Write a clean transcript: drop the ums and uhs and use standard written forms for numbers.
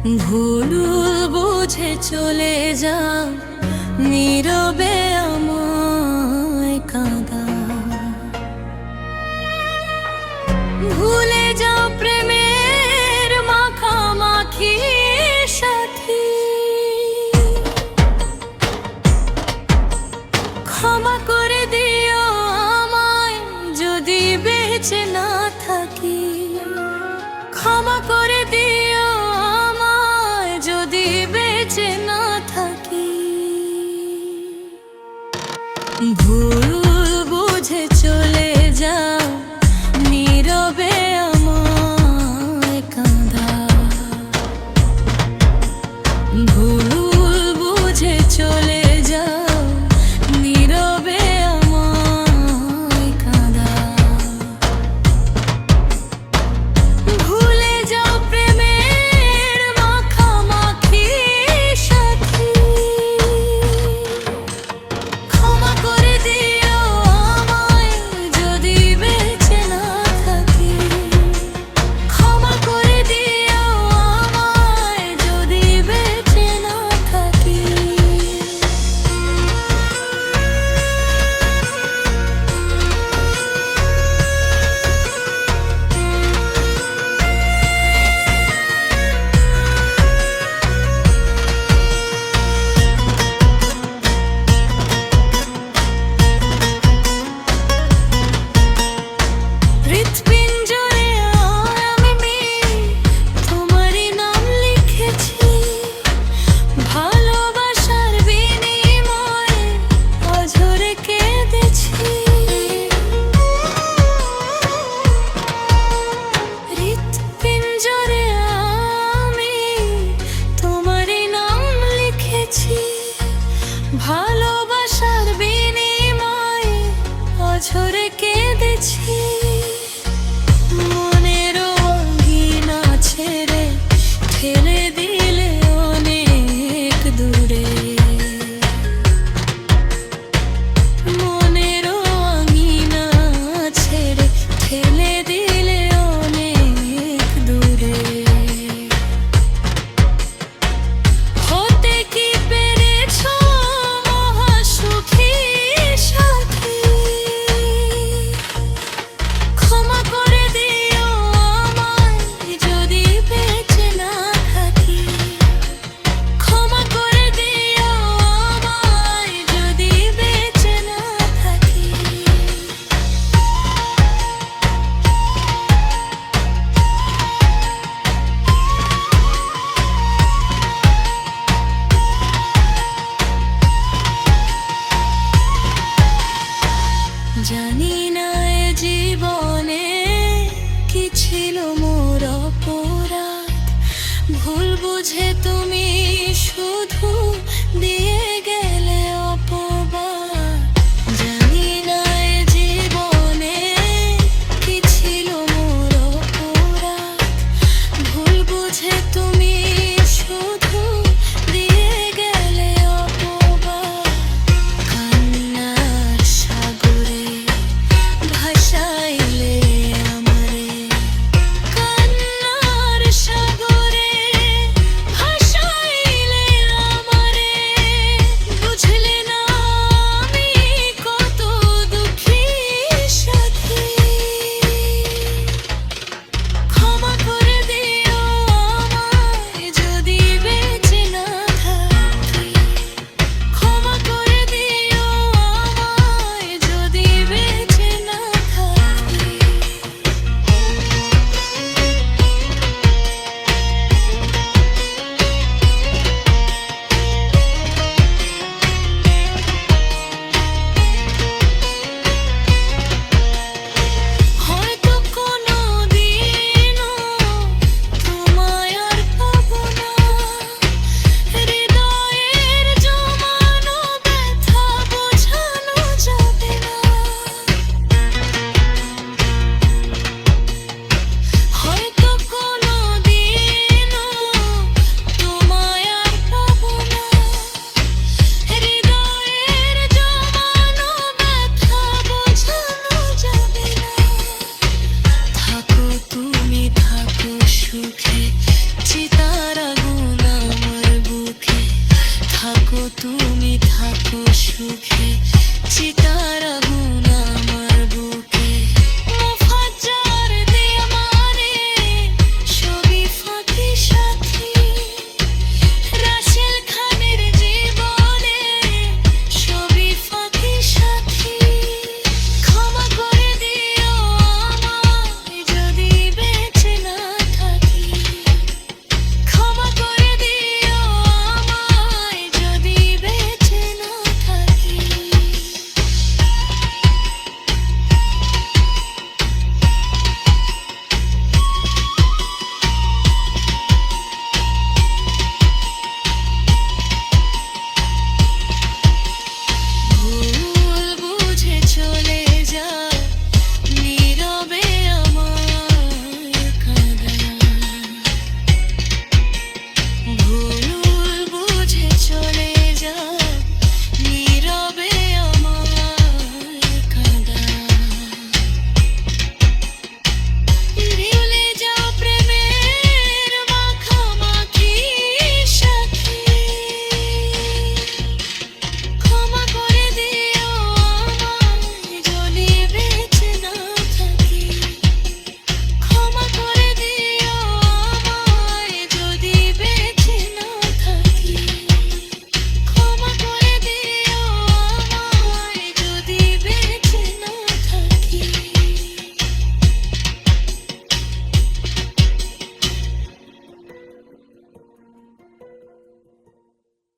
ভুল বুঝে চলে যাও, নীরবে আমায় কাঁদা। ভুলে যাও প্রেমের মাখামাখি সাথী। ক্ষমা করে দিও আমায় যদি বেঁচে না থাকি। ক্ষমা করে দিও আমায় যদি বেঁচে না থাকি। ভুল বুঝে চলে যাও, নীরবে আমায় কাঁদা। ভুল বুঝে চলে যাও, নীরবে আমায় কাঁদা। ভুলে যাও প্রেমের মাখামাখি সাথী। ক্ষমা করে দিও আমায় যদি বেঁচে না থাকি। ক্ষমা করে দিও আমায় যদি বেঁচে না থাকি। হৃৎপিঞ্জরে আমি তোমারই নাম লিখেছি। ভালোবাসার বিনিময়ে অঝরে কেঁদেছি। হৃৎপিঞ্জরে আমি তোমারই নাম লিখেছি। ভালোবাসার বিনিময়ে অঝরে কেঁদেছি। মনেরও অঙ্গিনা ছেড়ে ঠেলে দিলে অনেক দূরে। মনেরও অঙ্গিনা ছেড়ে ঠেলে দিলে অনেক দূরে। হতে কি পেরেছো মহাসুখী সাথী। ক্ষমা করে দিও আমায় যদি বেঁচে না থাকি। ক্ষমা করে দিও আমায় যদি বেঁচে না থাকি। জানি না এ জীবনে কি ছিল মোর অপরাধ। ভুল বুঝে তুমি শুধু দিয়ে গেলে অপবাদ। জানি না এ জীবনে কি ছিল মোর অপরাধ। ভুল বুঝে তুমি শুধু দিয়ে গেলে অপবাদ। কান্নার সাগরে ভাসাইলে আমারে। কান্নার সাগরে ভাসাইলে আমারে। থাকো সুখে